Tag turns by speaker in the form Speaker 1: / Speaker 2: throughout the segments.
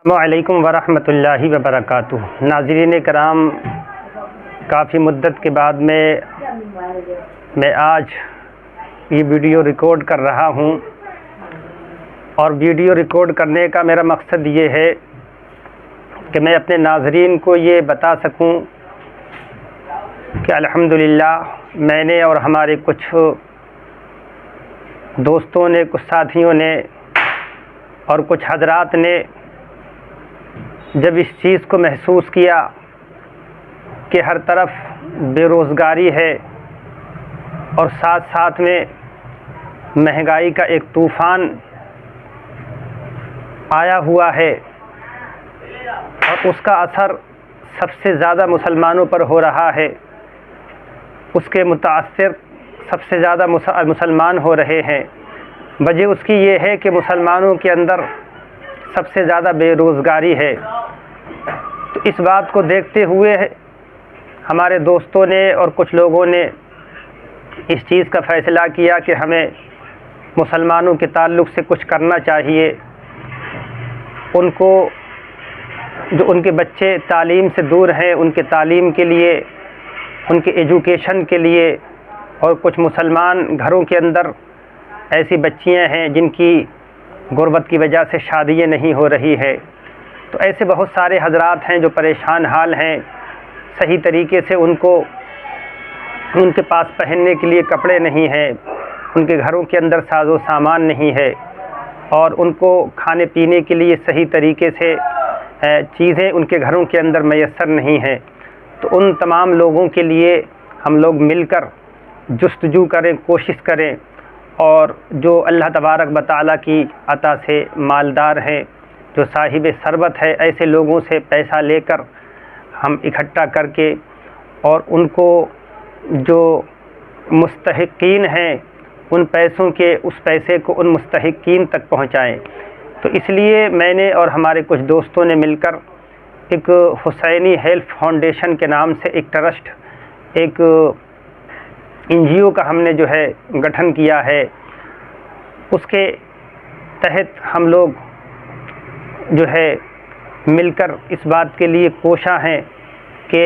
Speaker 1: अस्सलामुअलैकुम वरहमतुल्लाहि वबरकातुहू। नाज़रीन कराम, काफ़ी मुद्दत के बाद मैं आज ये वीडियो रिकॉर्ड कर रहा हूँ और वीडियो रिकॉर्ड करने का मेरा मकसद ये है कि मैं अपने नाज़रीन को ये बता सकूँ कि अल्हम्दुलिल्लाह मैंने और हमारे कुछ दोस्तों ने, कुछ साथियों ने और कुछ हजरात ने जब इस चीज़ को महसूस किया कि हर तरफ बेरोज़गारी है और साथ साथ में महंगाई का एक तूफ़ान आया हुआ है और उसका असर सबसे ज़्यादा मुसलमानों पर हो रहा है, उसके मुतासिर सबसे ज़्यादा मुसलमान हो रहे हैं। वजह उसकी ये है कि मुसलमानों के अंदर सबसे ज़्यादा बेरोज़गारी है। तो इस बात को देखते हुए हमारे दोस्तों ने और कुछ लोगों ने इस चीज़ का फ़ैसला किया कि हमें मुसलमानों के ताल्लुक़ से कुछ करना चाहिए। उनको जो उनके बच्चे तालीम से दूर हैं, उनके तालीम के लिए, उनके एजुकेशन के लिए, और कुछ मुसलमान घरों के अंदर ऐसी बच्चियां हैं जिनकी गुर्बत की वजह से शादियां नहीं हो रही है। तो ऐसे बहुत सारे हजरात हैं जो परेशान हाल हैं, सही तरीके से उनके पास पहनने के लिए कपड़े नहीं हैं, उनके घरों के अंदर साजो सामान नहीं है और उनको खाने पीने के लिए सही तरीके से चीज़ें उनके घरों के अंदर मैसर नहीं हैं। तो उन तमाम लोगों के लिए हम लोग मिलकर जुस्तजू करें, कोशिश करें और जो अल्लाह तबारक व तआला की अता से मालदार हैं, जो साहिब सरबत है, ऐसे लोगों से पैसा लेकर हम इकट्ठा करके और उनको जो मुस्तहिकीन हैं उन पैसों के उस पैसे को उन मुस्तहिकीन तक पहुँचाएँ। तो इसलिए मैंने और हमारे कुछ दोस्तों ने मिलकर एक हुसैनी हेल्थ फाउंडेशन के नाम से एक ट्रस्ट, एक NGO का हमने जो है गठन किया है। उसके तहत हम लोग जो है मिलकर इस बात के लिए कोशा हैं कि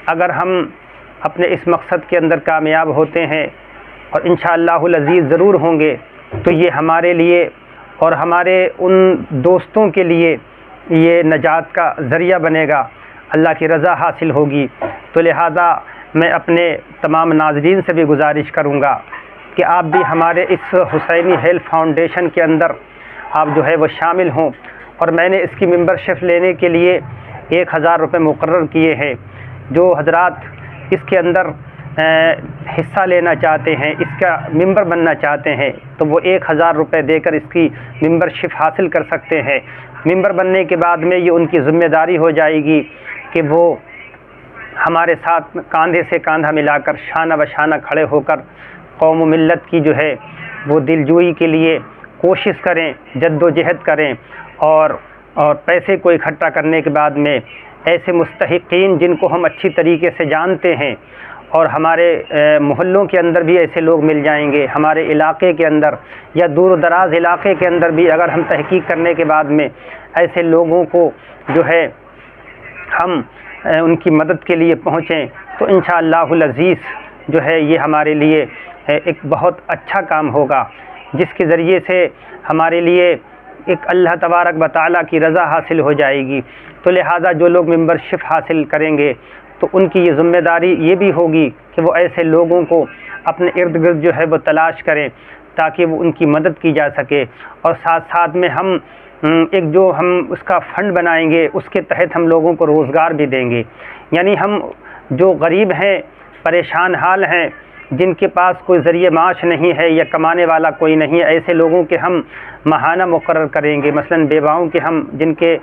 Speaker 1: अगर हम अपने इस मकसद के अंदर कामयाब होते हैं और इंशाअल्लाहुल अज़ीज़ ज़रूर होंगे, तो ये हमारे लिए और हमारे उन दोस्तों के लिए ये नजात का ज़रिया बनेगा, अल्लाह की रज़ा हासिल होगी। तो लिहाजा मैं अपने तमाम नाज़रीन से भी गुजारिश करूँगा कि आप भी हमारे इस हुसैनी हेल्थ फाउंडेशन के अंदर आप जो है वो शामिल हों। और मैंने इसकी मेंबरशिप लेने के लिए 1000 रुपये मुकर्रर किए हैं। जो हजरात इसके अंदर हिस्सा लेना चाहते हैं, इसका मेंबर बनना चाहते हैं, तो वो 1000 रुपये देकर इसकी मेंबरशिप हासिल कर सकते हैं। मेंबर बनने के बाद में ये उनकी ज़िम्मेदारी हो जाएगी कि वो हमारे साथ कंधे से कंधा मिलाकर शाना बशाना खड़े होकर कौम व मिल्लत की जो है वो दिलजोई के लिए कोशिश करें, जद्दोजहद करें और पैसे को इकट्ठा करने के बाद में ऐसे मुस्तहिकीन जिनको हम अच्छी तरीके से जानते हैं और हमारे मोहल्लों के अंदर भी ऐसे लोग मिल जाएंगे, हमारे इलाके के अंदर या दूर दराज इलाके के अंदर भी अगर हम तहकीक करने के बाद में ऐसे लोगों को जो है हम उनकी मदद के लिए पहुँचें, तो इंशाअल्लाहुल अज़ीज़ जो है ये हमारे लिए एक बहुत अच्छा काम होगा, जिसके ज़रिए से हमारे लिए एक अल्लाह तबारक व तआला की रज़ा हासिल हो जाएगी। तो लिहाजा जो लोग मेंबरशिप हासिल करेंगे तो उनकी ये ज़िम्मेदारी ये भी होगी कि वो ऐसे लोगों को अपने इर्द गिर्द जो है वो तलाश करें ताकि वो उनकी मदद की जा सके। और साथ साथ में हम एक जो हम उसका फ़ंड बनाएंगे उसके तहत हम लोगों को रोज़गार भी देंगे। यानी हम जो गरीब हैं, परेशान हाल हैं, जिनके पास कोई ज़रिए माश नहीं है या कमाने वाला कोई नहीं है, ऐसे लोगों के हम महाना मुकर्रर करेंगे। मसलन बेवाओं के हम जिनके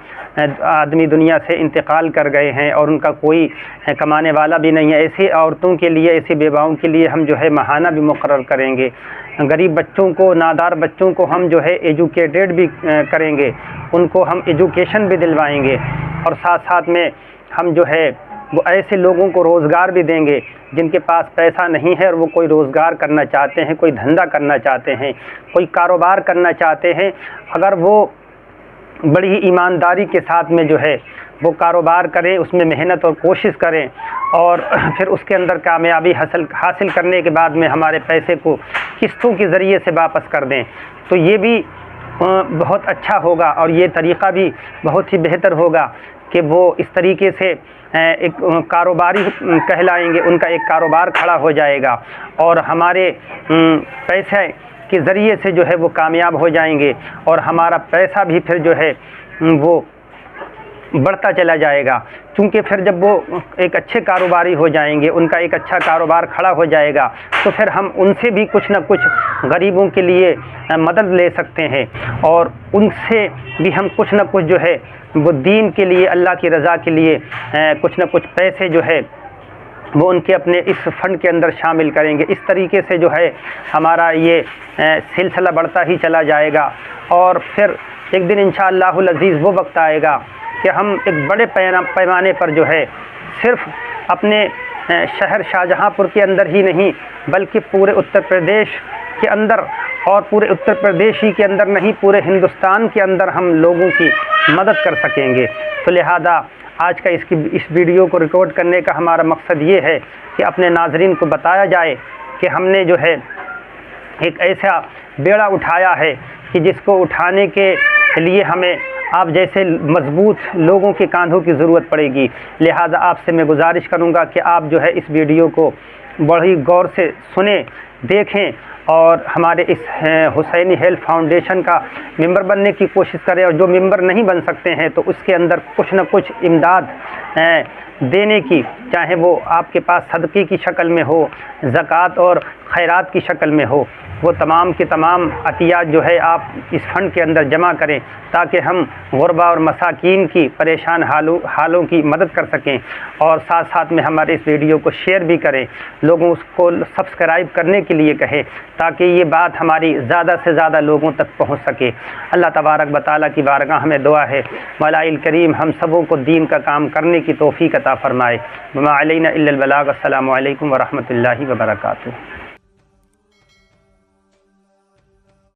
Speaker 1: आदमी दुनिया से इंतकाल कर गए हैं और उनका कोई कमाने वाला भी नहीं है, ऐसी औरतों के लिए, ऐसी बेवाओं के लिए हम जो है महाना भी मुकर्रर करेंगे। गरीब बच्चों को, नादार बच्चों को हम जो है एजुकेटेड भी करेंगे, उनको हम एजुकेशन भी दिलवाएंगे और साथ साथ में हम जो है वो ऐसे लोगों को रोज़गार भी देंगे जिनके पास पैसा नहीं है और वो कोई रोज़गार करना चाहते हैं, कोई धंधा करना चाहते हैं, कोई कारोबार करना चाहते हैं। अगर वो बड़ी ही ईमानदारी के साथ में जो है वो कारोबार करें, उसमें मेहनत और कोशिश करें और फिर उसके अंदर कामयाबी हासिल करने के बाद में हमारे पैसे को किस्तों के ज़रिए से वापस कर दें। तो ये भी बहुत अच्छा होगा और ये तरीक़ा भी बहुत ही बेहतर होगा कि वो इस तरीके से एक कारोबारी कहलाएंगे, उनका एक कारोबार खड़ा हो जाएगा और हमारे पैसे के ज़रिए से जो है वो कामयाब हो जाएंगे और हमारा पैसा भी फिर जो है वो बढ़ता चला जाएगा। क्योंकि फिर जब वो एक अच्छे कारोबारी हो जाएंगे, उनका एक अच्छा कारोबार खड़ा हो जाएगा, तो फिर हम उनसे भी कुछ न कुछ गरीबों के लिए मदद ले सकते हैं और उनसे भी हम कुछ न कुछ जो है वो दीन के लिए, अल्लाह की रज़ा के लिए कुछ न कुछ पैसे जो है वो उनके अपने इस फ़ंड के अंदर शामिल करेंगे। इस तरीके से जो है हमारा ये सिलसिला बढ़ता ही चला जाएगा और फिर एक दिन इंशाअल्लाहुल अज़ीज़ वो वक्त आएगा कि हम एक बड़े पैमाने पर जो है सिर्फ़ अपने शहर शाहजहाँपुर के अंदर ही नहीं बल्कि पूरे उत्तर प्रदेश के अंदर और पूरे उत्तर प्रदेश ही के अंदर नहीं, पूरे हिंदुस्तान के अंदर हम लोगों की मदद कर सकेंगे। तो लिहाजा आज का इस वीडियो को रिकॉर्ड करने का हमारा मकसद ये है कि अपने नाज़रीन को बताया जाए कि हमने जो है एक ऐसा बेड़ा उठाया है कि जिसको उठाने के लिए हमें आप जैसे मजबूत लोगों के कांधों की ज़रूरत पड़ेगी। लिहाजा आपसे मैं गुजारिश करूंगा कि आप जो है इस वीडियो को बड़ी गौर से सुने, देखें और हमारे इस हुसैनी हेल्थ फाउंडेशन का मेंबर बनने की कोशिश करें और जो मेंबर नहीं बन सकते हैं तो उसके अंदर कुछ न कुछ इमदाद देने की, चाहे वो आपके पास सदक़े की शक्ल में हो, ज़कात और खैरात की शक्ल में हो, वो तमाम के तमाम अतियात जो है आप इस फ़ंड के अंदर जमा करें ताकि हम गुरबा और मसाकीन की परेशान हालों की मदद कर सकें और साथ साथ में हमारे इस वीडियो को शेयर भी करें, लोगों को सब्सक्राइब करने के लिए कहें ताकि ये बात हमारी ज़्यादा से ज़्यादा लोगों तक पहुँच सके। अल्लाह तबारक व तआला की बारगाह में दुआ है मौलाइल करीम हम सबों को दीन का काम करने की तौफ़ीक़ अता फ़रमाए। वमा अलैना इल्लल बलाग। अस्सलामु अलैकुम व रहमतुल्लाहि व बरकातुहू।